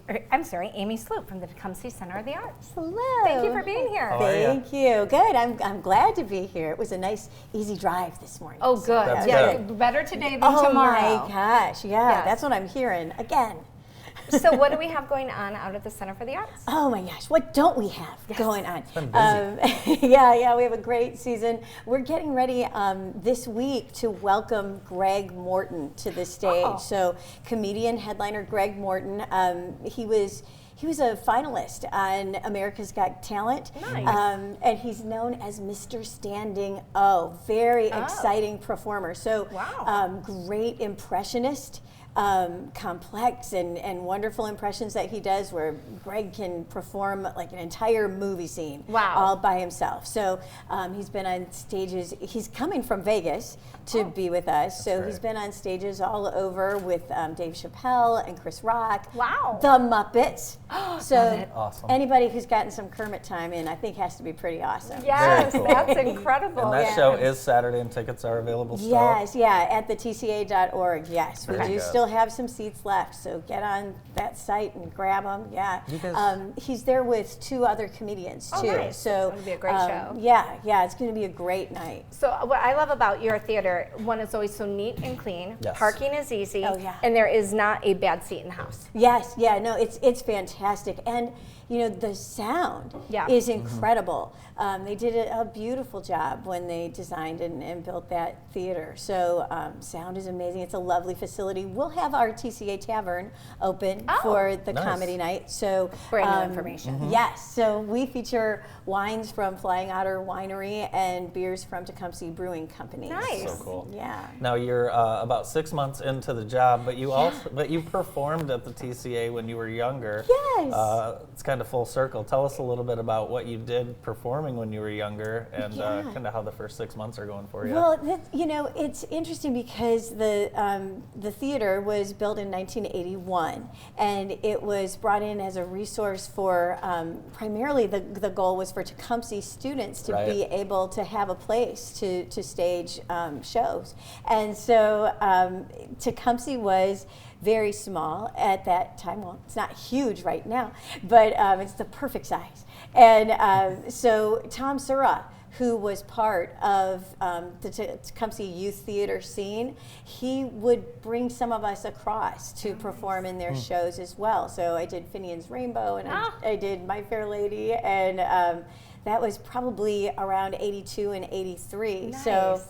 Amy Slupe from the Tecumseh Center of the Arts. Hello. Thank you for being here. Thank you. Good. I'm glad to be here. It was a nice, easy drive this morning. Oh, good. That's good. Better today than tomorrow. tomorrow. Oh my gosh. Yeah, Yes. that's what I'm hearing again. So what do we have going on out at the Center for the Arts? Oh my gosh, what don't we have going on? It's been busy. Yeah, we have a great season. We're getting ready this week to welcome Greg Morton to the stage. Oh. So comedian, headliner Greg Morton, he was a finalist on America's Got Talent. Nice. And he's known as Mr. Standing O. Very exciting performer. So wow. Great impressionist. Complex and wonderful impressions that he does where Greg can perform like an entire movie scene all by himself. So he's been on stages. He's coming from Vegas to be with us. So he's been on stages all over with Dave Chappelle and Chris Rock. Wow. The Muppets. So awesome. Anybody who's gotten some Kermit time in, I think has to be pretty awesome. Yes, Very cool. that's incredible. And that show is Saturday and tickets are available still? Yes, at the tca.org, yes. We Very do good. still have some seats left, so get on that site and grab them. Yeah, You guys- he's there with two other comedians too. Nice. So It'll be a great show. Yeah, it's going to be a great night. So what I love about your theater, one, is always so neat and clean. Yes. Parking is easy. Oh, yeah. And there is not a bad seat in the house. Yes, no, it's fantastic, and the sound is incredible. They did a beautiful job when they designed and built that theater. So sound is amazing. It's a lovely facility. We'll have our TCA Tavern open for the comedy night. So Brand new information. Yes, so we feature wines from Flying Otter Winery and beers from Tecumseh Brewing Company. Nice. So cool. Yeah. Now you're about 6 months into the job, but you performed at the TCA when you were younger. Yes. It's kind of full circle. Tell us a little bit about what you did performing when you were younger, and kind of how the first 6 months are going for you. Well, it's interesting because the theater was built in 1981, and it was brought in as a resource for primarily the goal was for Tecumseh students to be able to have a place to stage shows, and so Tecumseh was very small at that time. Well, it's not huge right now, but it's the perfect size. And so Tom Surra, who was part of the Tecumseh Youth Theater scene, he would bring some of us across to perform in their shows as well. So I did Finian's Rainbow, and I did My Fair Lady, and that was probably around 82 and 83. Nice. So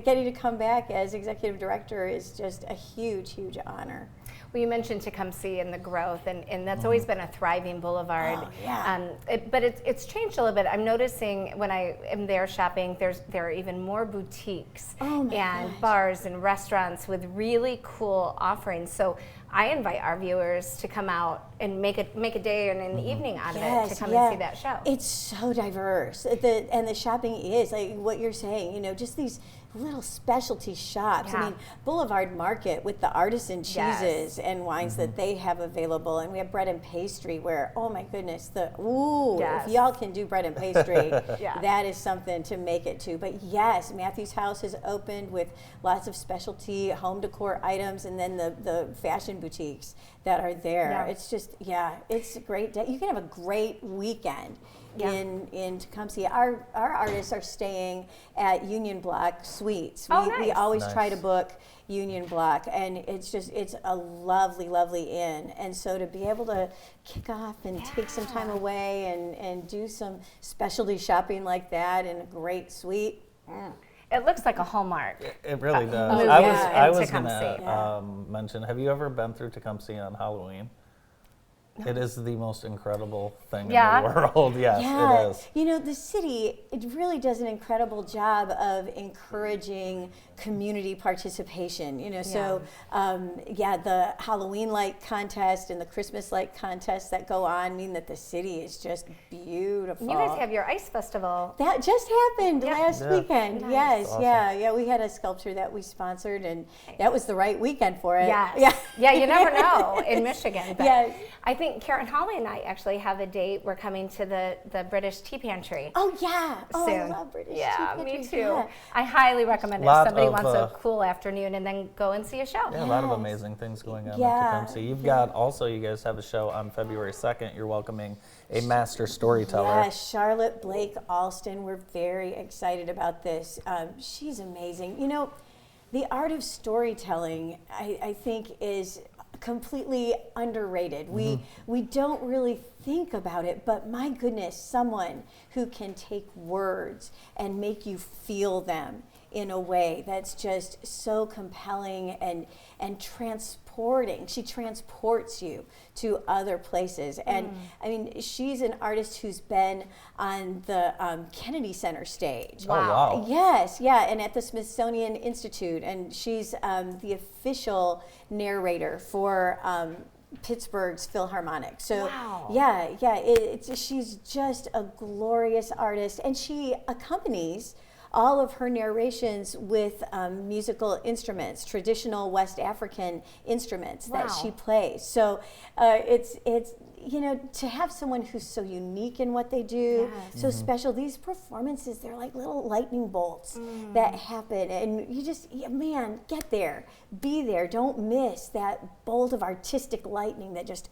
getting to come back as executive director is just a huge, huge honor. Well, you mentioned Tecumseh and the growth, and that's always been a thriving boulevard. Oh, yeah. But it's changed a little bit. I'm noticing when I am there shopping, there are even more boutiques and bars and restaurants with really cool offerings. So I invite our viewers to come out and make a day and an evening out of it to come and see that show. It's so diverse. And the shopping is, like what you're saying, just these little specialty shops. I mean, Boulevard Market with the artisan cheeses and wines that they have available. And we have bread and pastry where, oh my goodness, if y'all can do bread and pastry, that is something to make it to. But yes, Matthew's House has opened with lots of specialty home decor items, and then the fashion boutiques that are there. It's just, it's a great day. You can have a great weekend in Tecumseh. Our artists are staying at Union Block Suites. We always try to book Union Block, and it's a lovely, lovely inn. And so to be able to kick off and take some time away and do some specialty shopping like that in a great suite. It looks like a Hallmark. It really does. movie I was in going Tecumseh. to mention, have you ever been through Tecumseh on Halloween? It is the most incredible thing in the world. Yes, it is. The city, it really does an incredible job of encouraging community participation. So the Halloween light contest and the Christmas light contests that go on mean that the city is just beautiful. You guys have your ice festival. That just happened last weekend. Nice. Yes, awesome. we had a sculpture that we sponsored, and that was the right weekend for it. Yes. Yeah, you never know in Michigan. But Yes. I think think Karen Holly and I actually have a date. We're coming to the British Tea Pantry. Oh yeah, soon. I love British Tea Pantry. Me too. Yeah. I highly recommend it if somebody wants a cool afternoon and then go and see a show. Yeah, a lot of amazing things going on at Tecumseh. You've got also, you guys have a show on February 2nd. You're welcoming a master storyteller. Yes, Charlotte Blake Alston. We're very excited about this. She's amazing. You know, the art of storytelling, I think, is completely underrated. We don't really think about it, but my goodness, someone who can take words and make you feel them in a way that's just so compelling and transporting. She transports you to other places. And I mean, she's an artist who's been on the Kennedy Center stage. Wow. Oh, wow. Yes, yeah, and at the Smithsonian Institute. And she's the official narrator for Pittsburgh's Philharmonic. So she's just a glorious artist, and she accompanies all of her narrations with musical instruments, traditional West African instruments that she plays. So it's you know, to have someone who's so unique in what they do, so special. These performances, they're like little lightning bolts that happen, and you just, man, get there, be there. Don't miss that bolt of artistic lightning that just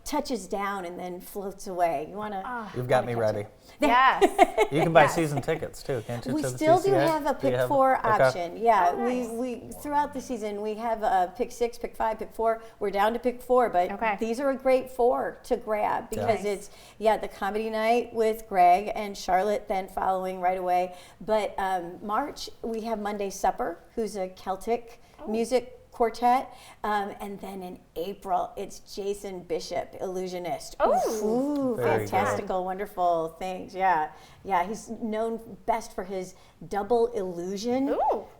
touches down and then floats away. You wanna? You've got me ready. Yes. You can buy season tickets too, can't you? We to the still do TCA? have a pick 4 option. Yeah, Oh, nice. we throughout the season we have a pick 6, pick 5, pick 4. We're down to pick 4, but these are a great 4 to grab because it's the comedy night with Greg and Charlotte then following right away. But March we have Monday Supper, who's a Celtic music quartet, and then in April it's Jason Bishop, illusionist. Ooh, Very fantastical, good. wonderful things. Yeah, he's known best for his double illusion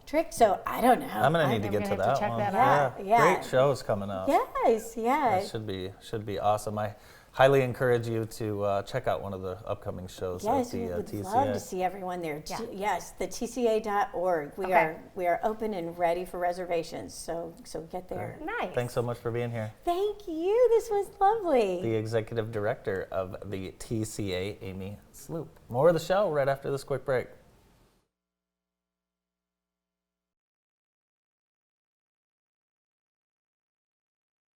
trick. So I don't know. I'm gonna need to get to that one. Yeah. Great shows coming up. Yes, yeah. That should be awesome. I highly encourage you to check out one of the upcoming shows at the we would TCA. love to see everyone there. Yes, the TCA.org. We are open and ready for reservations. So get there. Nice. Thanks so much for being here. Thank you. This was lovely. The executive director of the TCA, Amy Slupe. More of the show right after this quick break.